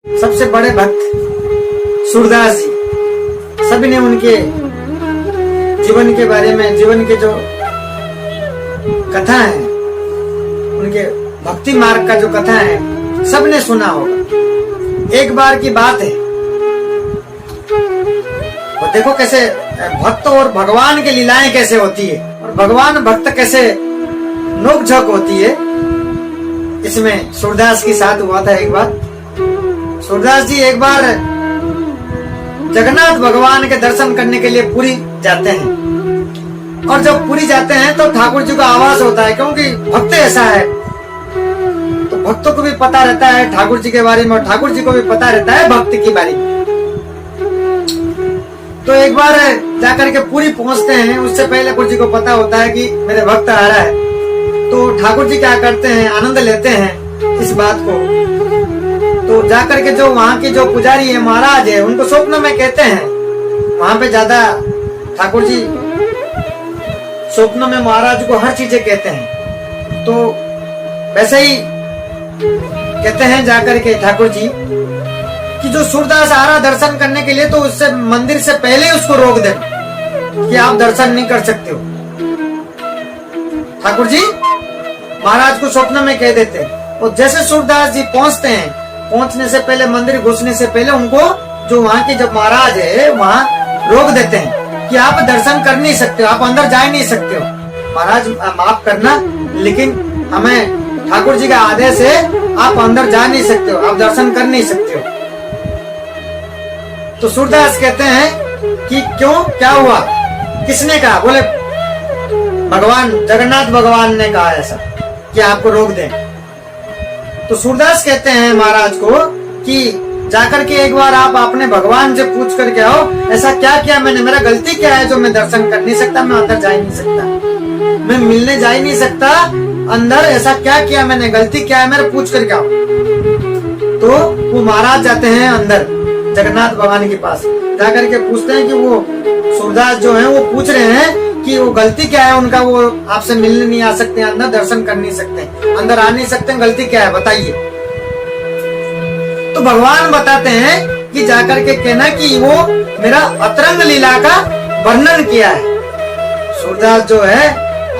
सबसे बड़े भक्त सूरदास जी, सभी ने उनके जीवन के बारे में, जीवन के जो कथा है, उनके भक्ति मार्ग का जो कथा है, सबने सुना होगा। एक बार की बात है, और देखो कैसे भक्त और भगवान की लीलाएं कैसे होती है, और भगवान भक्त कैसे नोक-झोंक होती है। इसमें सूरदास के साथ हुआ था एक बार। सूरदास जी एक बार जगन्नाथ भगवान के दर्शन करने के लिए पुरी जाते हैं, और जब पुरी जाते हैं तो ठाकुर जी का आवास होता है, क्योंकि भक्त ऐसा है तो भक्तों को भी पता रहता है ठाकुर जी के बारे में, और ठाकुर जी को भी पता रहता है भक्त के बारे में। तो एक बार जाकर के पुरी पहुंचते हैं, उससे पहले ठाकुर जी को पता होता है कि मेरे भक्त आ रहा है। तो ठाकुर जी क्या करते हैं, आनंद लेते हैं इस बात को। तो जाकर के जो वहाँ के जो पुजारी है, महाराज है, उनको स्वप्न में कहते हैं। वहां पे ज्यादा ठाकुर जी स्वप्न में महाराज को हर चीजें कहते हैं। तो वैसे ही कहते हैं जाकर के ठाकुर जी कि जो सूरदास आ रहा दर्शन करने के लिए, तो उससे मंदिर से पहले ही उसको रोक दे कि आप दर्शन नहीं कर सकते हो। ठाकुर जी महाराज को स्वप्न में कह देते हैं। और जैसे सूरदास जी पहुंचते हैं, पहुंचने से पहले, मंदिर घुसने से पहले उनको जो वहाँ के जब महाराज है वहाँ रोक देते हैं कि आप दर्शन कर नहीं सकते हो, आप अंदर जा नहीं सकते हो। महाराज माफ करना, लेकिन हमें ठाकुर जी का आदेश है, आप अंदर जा नहीं सकते हो, आप दर्शन कर नहीं सकते हो। तो सूरदास कहते हैं कि क्यों, क्या हुआ, किसने कहा? बोले भगवान जगन्नाथ भगवान ने कहा ऐसा कि आपको रोक दें। तो सूरदास कहते हैं महाराज को कि जाकर के एक बार आप अपने भगवान से पूछ करके आओ, ऐसा क्या किया मैंने, मेरा गलती क्या है जो मैं दर्शन कर नहीं सकता, मैं अंदर जा ही नहीं सकता, मैं मिलने जा ही नहीं सकता अंदर, ऐसा क्या किया मैंने, गलती क्या है मेरा, पूछ करके आओ। तो वो महाराज जाते हैं अंदर जगन्नाथ भगवान के पास, जाकर के पूछते हैं कि वो सूरदास जो है वो पूछ रहे हैं कि वो गलती क्या है उनका, वो आपसे मिलने नहीं आ सकते, अंदर दर्शन कर नहीं सकते, अंदर आ नहीं सकते, गलती क्या है बताइए। तो भगवान बताते हैं कि जाकर के कहना कि वो मेरा अतरंग लीला का वर्णन किया है। सूरदास जो है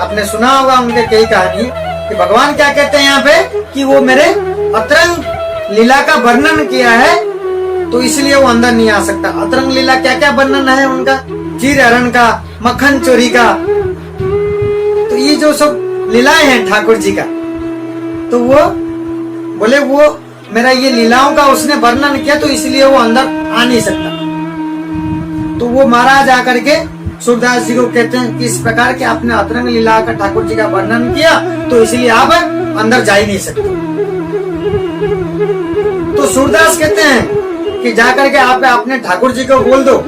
आपने सुना होगा उनके कई कहानी कि भगवान क्या कहते हैं यहाँ पे कि वो मेरे अतरंग लीला का वर्णन किया है, तो इसलिए वो अंदर नहीं आ सकता। अतरंग लीला क्या क्या वर्णन है उनका, चीर हरण का, मक्खन चोरी का, तो ये जो सब लीलाएं हैं ठाकुर जी का, तो वो बोले वो मेरा ये लीलाओं का उसने वर्णन किया, तो इसलिए वो अंदर आ नहीं सकता। तो वो महाराज आकर के सूरदास जी को कहते हैं कि इस प्रकार के आपने अतरंग लीला का ठाकुर जी का वर्णन किया, तो इसलिए आप अंदर जा ही नहीं सकते। तो सूरदास कहते हैं कि जाकर के आप अपने ठाकुर जी को बोल दो,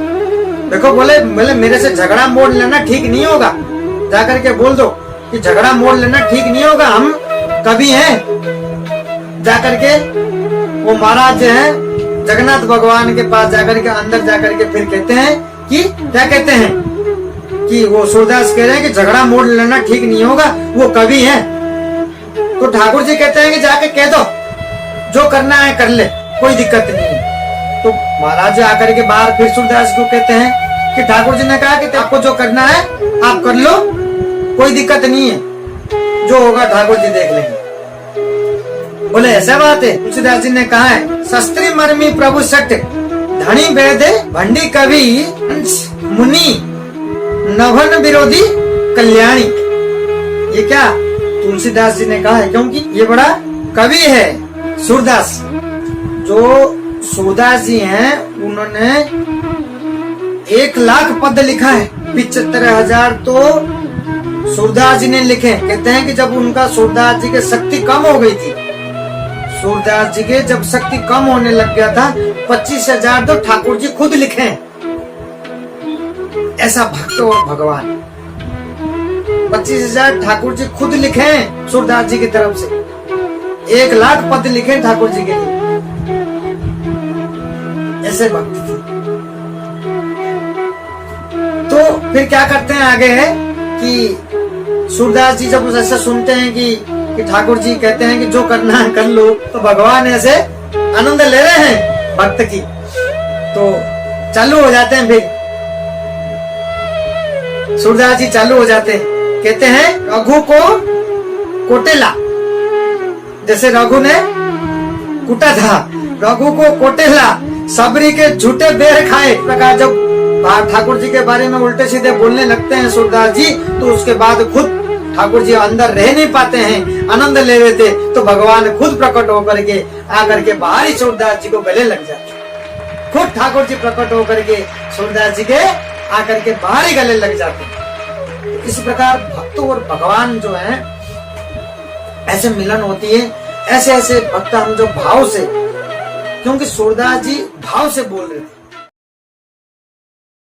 देखो बोले मेरे से झगड़ा मोड़ लेना ठीक नहीं होगा, जाकर के बोल दो कि झगड़ा मोड़ लेना ठीक नहीं होगा, हम कभी हैं। जाकर के वो महाराज जो है जगन्नाथ भगवान के पास जाकर के अंदर जाकर के फिर कहते हैं कि क्या कहते हैं कि वो सूरदास कह रहे हैं कि झगड़ा मोड़ लेना ठीक नहीं होगा, वो कभी है। तो ठाकुर जी कहते हैं कि जाके कह दो, जो करना है कर ले, कोई दिक्कत नहीं है। तो महाराज आकर के बाहर फिर सूरदास को कहते हैं कि ठाकुर जी ने कहा कि आपको जो करना है आप कर लो, कोई दिक्कत नहीं है, जो होगा ठाकुर जी देख लेंगे। बोले ऐसा बात है? तुलसीदास जी ने कहा है, शस्त्री मर्मी प्रभु सट, धनी वेदे भंडी कवि, मुनि नभन विरोधी कल्याणी। ये क्या तुलसीदास जी ने कहा है, क्योंकि ये बड़ा कवि है सूरदास। जो सूरदास जी हैं उन्होंने 1,00,000 पद लिखा है, 75,000 तो सूरदास जी ने लिखे। कहते हैं कि जब उनका सूरदास जी की शक्ति कम हो गई थी, सूरदास जी के जब शक्ति कम होने लग गया था, 25,000 तो ठाकुर जी खुद लिखे। ऐसा भक्त और भगवान, 25,000 ठाकुर जी खुद लिखे सूरदास जी की तरफ से, 1,00,000 पद लिखे ठाकुर जी के लिए। ऐसे भक्त थे। तो फिर क्या करते हैं आगे है कि सूरदास जी जब ऐसा सुनते हैं कि ठाकुर जी कहते हैं कि जो करना है कर लो, तो भगवान ऐसे आनंद ले रहे हैं भक्त की। तो चालू हो जाते हैं, फिर सूरदास जी चालू हो जाते हैं, कहते हैं रघु को कोटेला, जैसे रघु ने कूटा था, रघु को कोटेला, सबरी के झूठे बेर खाए। प्रकार जब ठाकुर जी के बारे में उल्टे सीधे बोलने लगते हैं सूरदास जी, तो उसके बाद खुद ठाकुर जी अंदर रह नहीं पाते हैं, आनंद ले रहे थे, तो भगवान खुद प्रकट होकर के आकर के बाहर ही सूरदास जी को गले लग जाते। खुद ठाकुर जी प्रकट होकर के सूरदास जी के आकर के बाहर ही गले लग जाते। इस प्रकार भक्तों और भगवान जो है ऐसे मिलन होती है। ऐसे ऐसे भक्त हम जो भाव से, क्योंकि सूरदास जी भाव से बोल रहे थे,